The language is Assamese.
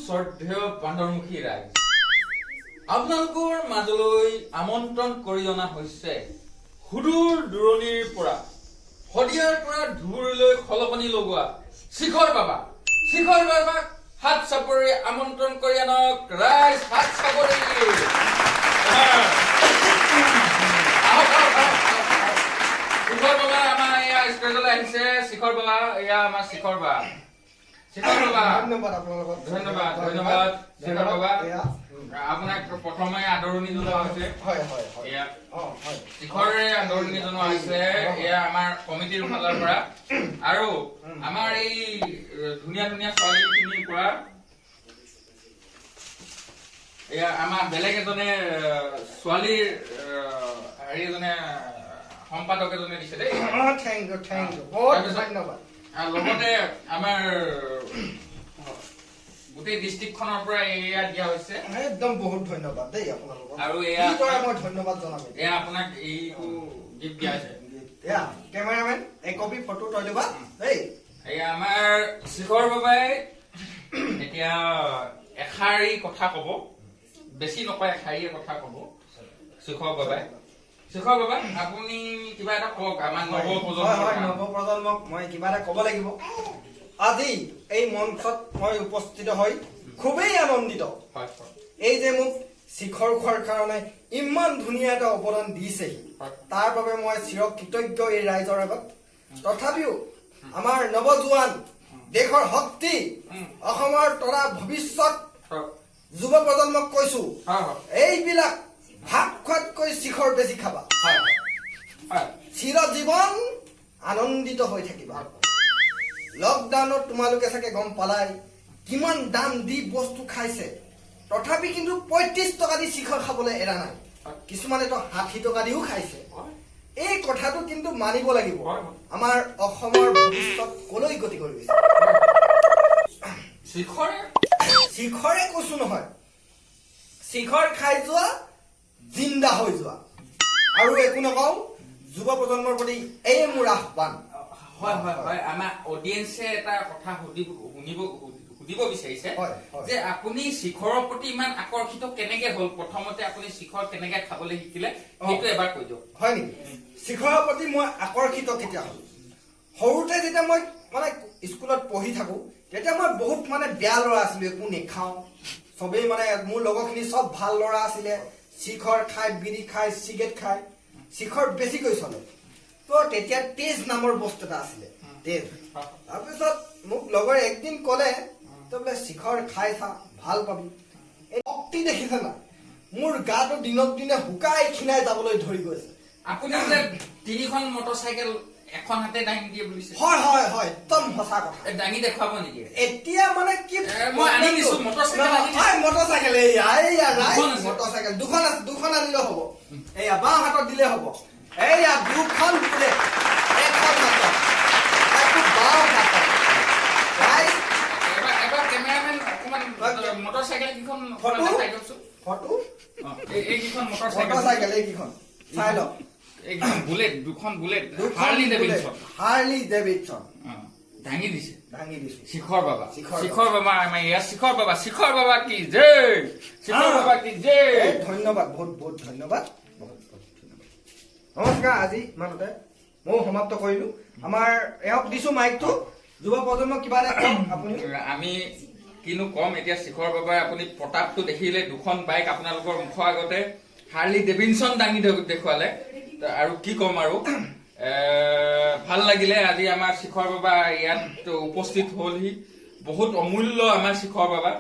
শ্ৰদ্ধেয় বান্দৰমুখী ৰাইজ, আপোনালোকৰ মাজলৈ আমন্ত্ৰণ কৰি অনা হৈছে সুদূৰ দূৰণিৰ পৰা শদিয়াৰ পৰা ধুবুৰীলৈ খলকনি লগোৱা শিখৰ বাবা। শিখৰ বাবাক হাত চাপৰি আমন্ত্ৰণ কৰি আনক ৰাইজ, হাত চাপৰি। শিখৰ বাবা আমাৰ এয়া ষ্টেজলৈ আহিছে। শিখৰ বাবা, এয়া আমাৰ শিখৰ বাবা। শিখৰ বাবা, ধন্যবাদ আপোনালোকক। ধন্যবাদ ধন্যবাদ শিখৰ বাবা। আপোনাক প্ৰথমে আদৰণি জনোৱা হৈছে। শিখৰে আদৰণি জনোৱা হৈছে এয়া আমাৰ কমিটিৰ ফালৰ পৰা, আৰু আমাৰ এই ধুনীয়া ধুনীয়া ছোৱালীখিনিৰ পৰা এয়া আমাৰ বেলেগ এজনে ছোৱালীৰ হেৰি এজনে সম্পাদক এজনে দিছে দেই। থেংক ইউ থেংক ইউ, বহুত ধন্যবাদ। লগতে আমাৰ গোটেই ডিষ্ট্ৰিক্টখনৰ পৰা এয়া দিয়া হৈছে। একদম বহুত ধন্যবাদ দেই আপোনালোকক, আৰু এয়া মই ধন্যবাদ জনাম। এয়া আপোনাক এইটো গিফ্ট দিয়া হৈছে। এয়া কেমেৰামেন, এক কপি ফটো তই দিবা দেই। এয়া আমাৰ শিখৰ বাবাই এতিয়া এষাৰী কথা কব, বেছি নকয়, এষাৰীয়ে কথা কব শিখৰ বাবাই। শিখৰ বাবা, আপুনি কিবা এটা কওক আমাৰ নৱপ্ৰজন্মক। মই কিবা এটা কব লাগিব। আজি এই মঞ্চত মই উপস্থিত হৈ খুবেই আনন্দিত। এই যে মোক শিখৰ খোৱাৰ কাৰণে ইমান ধুনীয়া এটা অৱদান দিছেহি, তাৰ বাবে মই চিৰকৃতজ্ঞ এই ৰাইজৰ আগত। তথাপিও আমাৰ নৱজোৱান, দেশৰ শক্তি, অসমৰ তৰা ভৱিষ্যত যুৱ প্ৰজন্মক কৈছো, এইবিলাক ভাত খোৱাতকৈ শিখৰ বেছি খাবা। চিৰজীৱন আনন্দিত হৈ থাকিবা। লকডাউনত তোমালোকে চাগে গম পালাই কিমান দাম দি বস্তু খাইছে, তথাপি কিন্তু ৩৫ টকা দি শিখৰ খাবলৈ এৰা নাই। কিছুমানেতো ৬০ টকা দিও খাইছে। এই কথাটো কিন্তু মানিব লাগিব। আমাৰ অসমৰ ভৱিষ্যত কলৈ গতি কৰি গৈছে। শিখৰে কৈছো নহয়, শিখৰ খাই যোৱা, জিন্দা হৈ যোৱা। আৰু একো নকওঁ, যুৱ প্ৰজন্মৰ প্ৰতি এই মোৰ আহ্বান। হয় হয় হয়, আমাৰ অডিয়েন্সে এটা কথা সুধিব বিচাৰিছে যে আপুনি শিখৰৰ প্ৰতি ইমান আকৰ্ষিত কেনেকে হল? প্ৰথমতে আপুনি শিখৰ কেনেকে খাবলৈ শিকিলে সেইটো এবাৰ কৈ দিয়ক। হয় নেকি? শিখৰৰ প্ৰতি মই আকৰ্ষিত কেতিয়া হল? সৰুতে যেতিয়া মই মানে স্কুলত পঢ়ি থাকো, তেতিয়া মই বহুত মানে বেয়া ল'ৰা আছিলো, একো নেখাওঁ। চবেই মানে মোৰ লগৰখিনি চব ভাল ল'ৰা আছিলে। শিখৰ খাই, বিড়ি খাই, চিগাৰেট খাই, শিখৰ বেছিকৈ চলে। তো তেতিয়া তেজ নামৰ বস্তু এটা আছিলে, তেজ। তাৰপিছত মোক লগৰ একদিন কলে, তই বোলে শিখৰ খাই চা, ভাল পাবি। এই শক্তি দেখিছে না, মোৰ গাটো দিনক দিনে শুকাই খিনাই যাবলৈ ধৰি গৈছে। আপুনি যে ৩খন মটৰচাইকেল এখন হাতে দাঙি দিয়ে বুলিছে? হয় হয় হয়, একদম সঁচা কথা। দাঙি দেখুৱাব নেকি? এতিয়া মানে কি, মই আনি দিছো মটৰচাইকেল। মটৰচাইকেল এইয়া মটৰচাইকেল দুখন আছে, দুখন আনিলে হ'ব। এইয়া বাওঁ হাতত দিলে হ'ব। এইয়া দুখন বুলেট, এখন হাতত, বাওঁ হাতত। এবাৰ কেমেৰামেন অকমান মটৰচাইকেল কেইখন ফটো দেখাই দিয়কচোন। ফটো এইকেইখন মটৰচাইকেল, এইকেইখন চাই লওক। এইকেইখন বুলেট, দুখন বুলেট, হাৰ্লি ডেভিডছন দাঙি দিছে, দাঙি দিছো। শিখৰ বাবা, শিখৰ বাবা, আমাৰ ইয়াত শিখৰ বাবা, শিখৰ বাবা কি জয়, শিখৰ বাবা কি জয়। ধন্যবাদ, বহুত বহুত ধন্যবাদ, বহুত বহুত ধন্যবাদ। নমস্কাৰ। আজি ইমানতে ময়ো সমাপ্ত কৰিলো। আমাৰ এওঁক দিছো মাইকটো। যুৱ প্ৰজন্মক কিবা এটা কওক আপুনি। আমি কিনো কম এতিয়া, শিখৰ বাবাই আপুনি প্ৰতাপটো দেখিলে, দুখন বাইক আপোনালোকৰ মুখৰ আগতে হাৰ্লি ডেভিডছন দাঙি দেখুৱালে, আৰু কি কম আৰু। ভাল লাগিলে আজি আমাৰ শিখৰ বাবা ইয়াত উপস্থিত হলহি। বহুত অমূল্য আমাৰ শিখৰ বাবা।